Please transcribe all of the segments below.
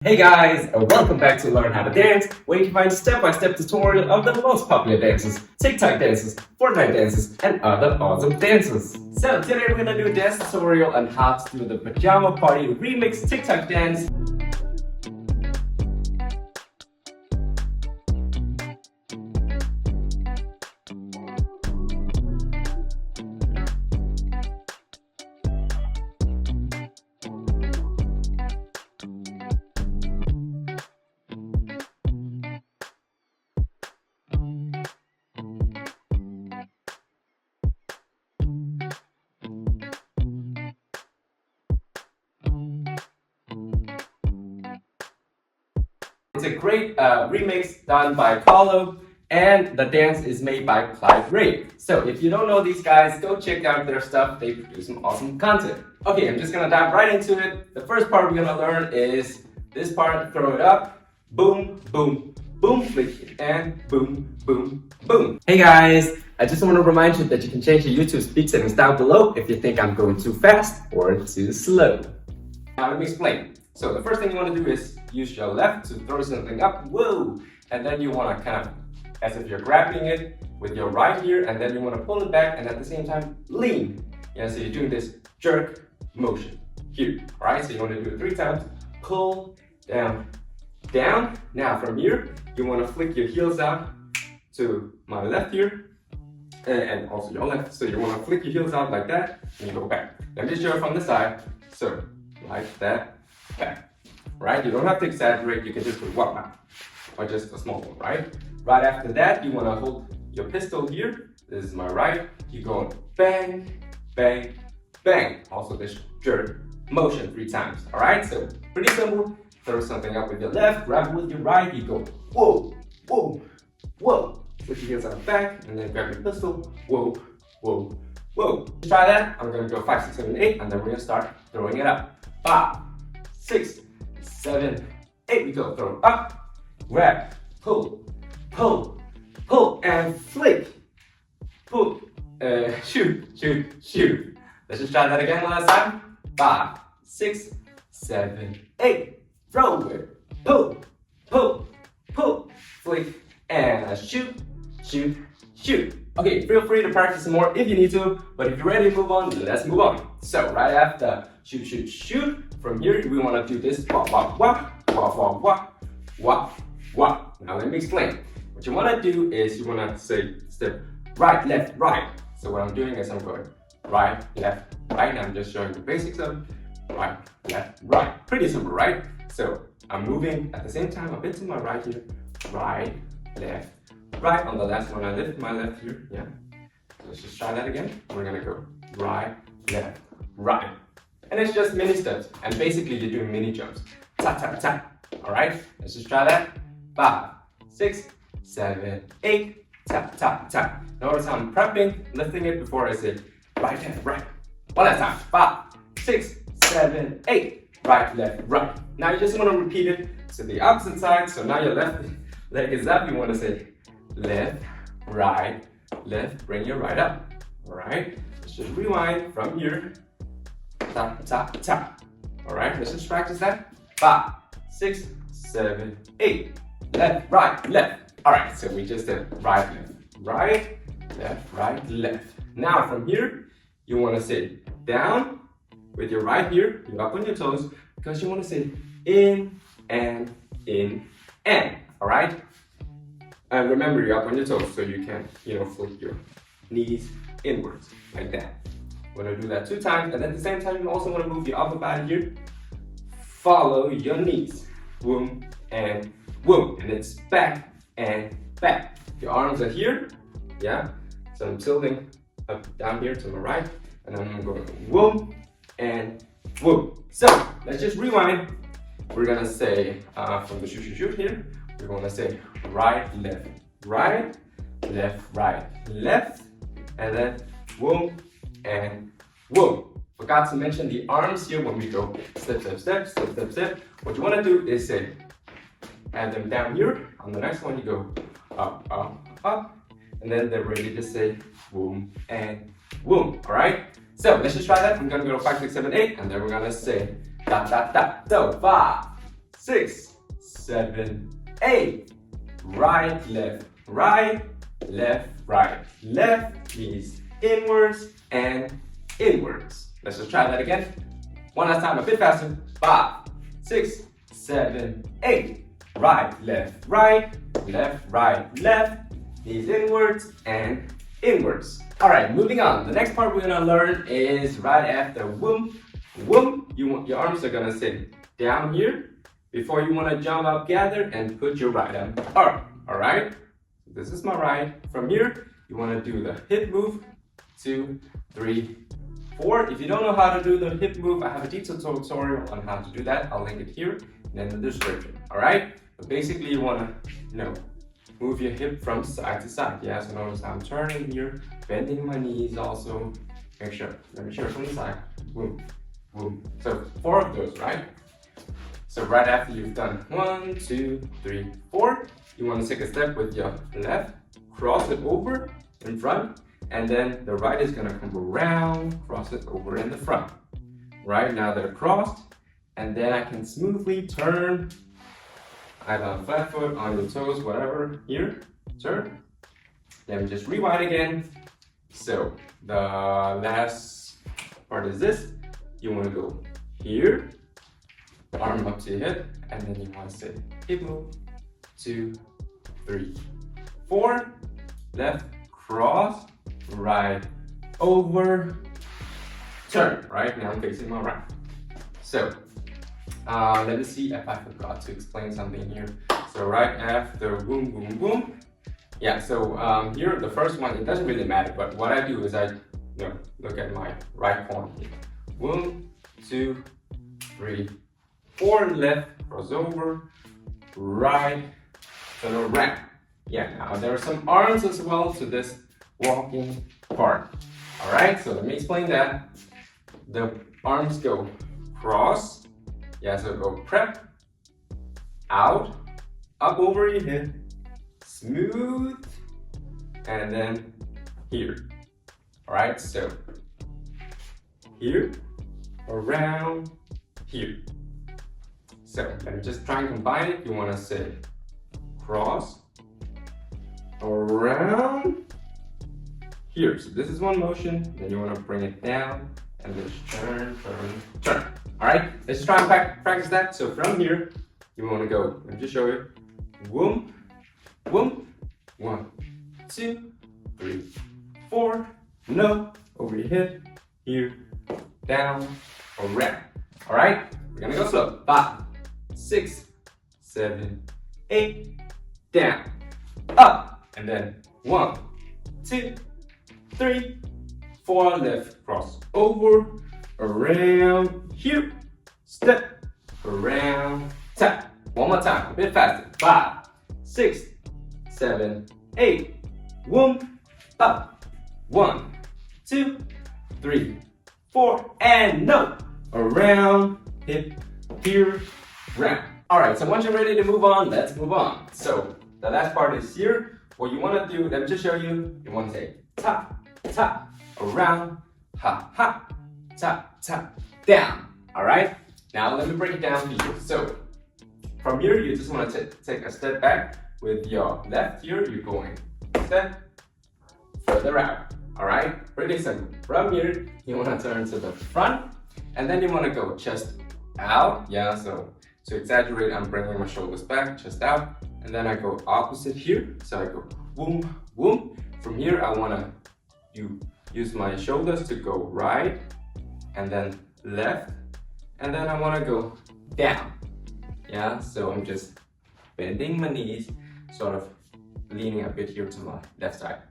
Hey guys, and welcome back to Learn How to Dance, where you can find step-by-step tutorial of the most popular dances, TikTok dances, Fortnite dances, and other awesome dances. So today we're gonna do a dance tutorial on how to do the Pajama Party remix TikTok dance. It's a great remix done by Paulo, and the dance is made by Clyde Ray. So if you don't know these guys, go check out their stuff. They produce some awesome content. Okay, I'm just gonna dive right into it. The first part we're gonna learn is this part, throw it up, boom, boom, boom, flick, and boom, boom, boom. Hey guys, I just want to remind you that you can change your YouTube speed settings down below if you think I'm going too fast or too slow. Now let me explain. So the first thing you want to do is use your left to throw something up, whoa, and then you want to kind of, as if you're grabbing it with your right here, and then you want to pull it back and at the same time lean. Yeah, so you're doing this jerk motion here, all right? So you want to do it 3 times, pull, down, down. Now from here, you want to flick your heels out to my left here, and also your left. So you want to flick your heels out like that, and you go back. Let me show it from the side. So like that. Back, right? You don't have to exaggerate, you can just do one out, or just a small one, right? Right after that, you want to hold your pistol here. This is my right. You go bang, bang, bang. Also this jerk motion 3 times, all right? So pretty simple. Throw something up with your left, grab it with your right. You go whoa, whoa, whoa. Put your heels on the back, and then grab your pistol. Whoa, whoa, whoa. Let's try that. I'm gonna go 5, 6, 7, 8, and then we're gonna start throwing it up. 5, 6, 7, 8. We go throw up, grab, pull, pull, pull, and flick. Pull, shoot, shoot, shoot. Let's just try that again one last time. 5, 6, 7, 8. Throw it, pull, pull, pull, flick, and shoot, shoot, shoot. Okay, feel free to practice some more if you need to, but if you're ready to move on, let's move on. So right after shoot, shoot, shoot, from here we want to do this wah, wah, wah, wah, wah, wah, wah, wah. Now let me explain. What you want to do is you want to say step right, left, right. So what I'm doing is I'm going right, left, right. And I'm just showing the basics of right, left, right. Pretty simple, right? So I'm moving at the same time a bit to my right here, right, left, right. On the last one I lift my left here, yeah. So let's just try that again. We're gonna go right, left, right. And it's just mini steps, and basically you're doing mini jumps. Tap, tap, tap. All right, let's just try that. 5, 6, 7, 8. Tap, tap, tap. Notice how I'm prepping, lifting it before I say right, left, right. One last time. 5, 6, 7, 8. Right, left, right. Now you just want to repeat it to the opposite side. So now your left leg is up. You want to say left, right, left. Bring your right up. All right. Let's just rewind from here. Tap, tap, tap. All right, let's just practice that. 5, 6, 7, 8. Left, right, left. All right, so we just did right, left, right, left, right, left. Now from here, you want to say down with your right here. You're up on your toes because you want to say in and in and. All right. And remember, you're up on your toes, so you can, flick your knees inwards like that. We're gonna do that 2 times, and at the same time, you also want to move your upper body here. Follow your knees, boom and boom, and it's back and back. Your arms are here, yeah. So I'm tilting up down here to my right, and then I'm going boom and boom. So let's just rewind. We're gonna say from the shoot, shoot, shoot here. We're gonna say right, left, right, left, right, left, and then boom. And whoa, forgot to mention the arms here when we go step, step, step, step, step, step. What you want to do is say, add them down here. On the next one, you go up, up, up. And then they're ready to say boom and boom, all right? So let's just try that. I'm going to go 5, 6, 7, 8, and then we're going to say da, da, da. So 5, 6, 7, 8. Right, left, right, left, right, left. Knees inwards and inwards. Let's just try that again. One last time, a bit faster. 5, 6, 7, 8. Right, left, right, left, right, left. Knees inwards and inwards. All right, moving on. The next part we're gonna learn is right after whoom, whoom. Your arms are gonna sit down here before you wanna jump up, gather, and put your right arm up. All right. This is my right. From here, you wanna do the hip move. 2, 3, 4. If you don't know how to do the hip move, I have a detailed tutorial on how to do that. I'll link it here and in the description. All right. But basically, you wanna, move your hip from side to side. Yeah, so notice I'm turning here, bending my knees also. Let me show from the side. Boom, boom. So 4 of those, right? So right after you've done 1, 2, 3, 4, you want to take a step with your left, cross it over in front, and then the right is gonna come around, cross it over in the front. Right, now they're crossed, and then I can smoothly turn either on flat foot, on your toes, whatever, here, turn. Let me just rewind again. So the last part is this. You wanna go here, arm up to your hip, and then you wanna say hip move, 2, 3, 4, left, cross, right, over, turn. Right, now I'm facing my right. So, let me see if I forgot to explain something here. So right after boom, boom, boom. Yeah, so here, the first one, it doesn't really matter, but what I do is I look at my right corner here. 1, 2, 3, 4, left, cross over, right, turn around. Yeah, now there are some arms as well to this walking part. All right, so let me explain that. The arms go cross. Yeah, so go prep, out, up over your head, smooth, and then here. All right, so here, around, here. So let me just try and combine it. You want to say cross, around, here. So this is one motion. Then you want to bring it down and just turn, turn, turn. All right, let's try and practice that. So from here, you want to go, let me just show you. Whoom, whoom, 1, 2, 3, 4, no, over your head, here, down, around. All right, we're gonna go slow. 5, 6, 7, 8, down, up, and then 1, 2, 3, 4, left, cross over, around, here, step, around, tap. One more time, a bit faster. 5, 6, 7, 8, whoom, up. 1, 2, 3, 4, and no. Around, hip, here, round. All right, so once you're ready to move on, let's move on. So the last part is here. What you want to do, let me just show you. You want to say tap, tap, around, ha, ha, tap, tap, down. All right, now let me break it down for you. So from here, you just want to take a step back with your left here. You're going step further out. All right, pretty simple. From here, you want to turn to the front, and then you want to go chest out. Yeah, so to exaggerate, I'm bringing my shoulders back, chest out, and then I go opposite here. So I go boom, boom. From here, I want to use my shoulders to go right, and then left, and then I want to go down. Yeah, so I'm just bending my knees, sort of leaning a bit here to my left side.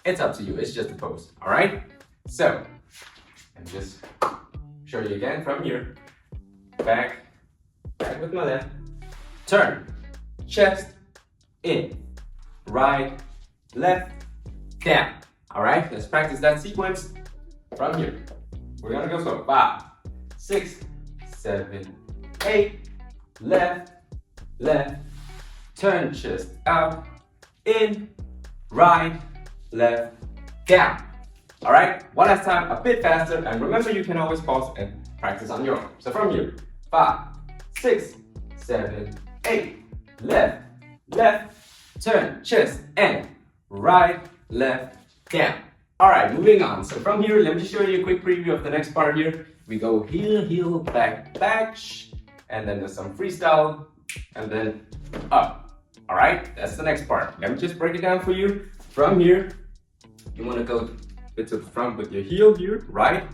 It's up to you, it's just a pose, all right? So, and just show you again from here. Back with my left. Turn, chest, in, right, left, down. All right, let's practice that sequence from here. We're gonna go slow. 5, 6, 7, 8, left, left, turn chest out, in, right, left, down. All right, one last time, a bit faster, and remember you can always pause and practice on your own. So from here, 5, 6, 7, 8. Left, left, turn, chest, and right, left, down. Alright, moving on. So from here, let me show you a quick preview of the next part here. We go heel, heel, back, back, and then there's some freestyle, and then up. Alright, that's the next part. Let me just break it down for you. From here, you want to go a bit to the front with your heel here, right,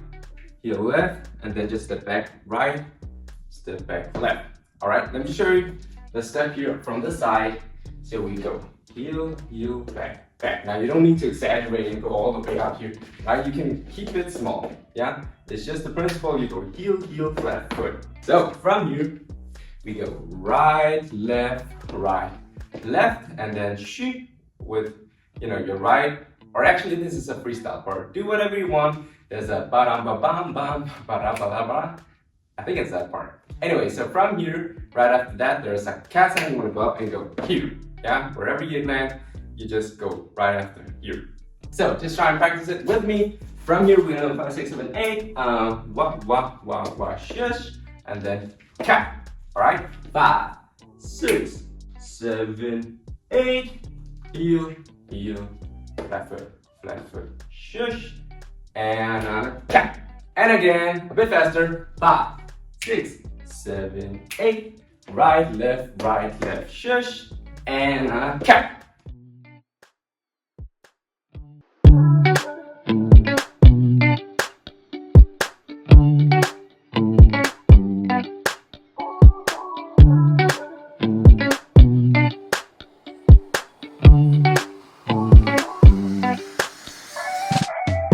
heel left, and then just step back right, step back left. Alright, let me show you the step here from the side. So we go heel, heel, back, back. Now you don't need to exaggerate and go all the way out here, right? You can keep it small, yeah? It's just the principle, you go heel, heel, flat foot. So from here, we go right, left, and then shoot with, your right, or actually this is a freestyle part. Do whatever you want. There's a Pamparampampam, Pamparampampam. I think it's that part. Anyway, so from here, right after that, there's a cat and you want to go up and go here. Yeah, wherever you land, you just go right after here. So just try and practice it with me. From here, we're gonna 5, 6, 7, 8. Wah, wah, wah, wah, shush, and then cat. All right, 5, 6, 7, 8. Heel, heel, flat foot, shush, and cat. And again, a bit faster. 5, 6, 7, 8. Right, left, shush, and cat.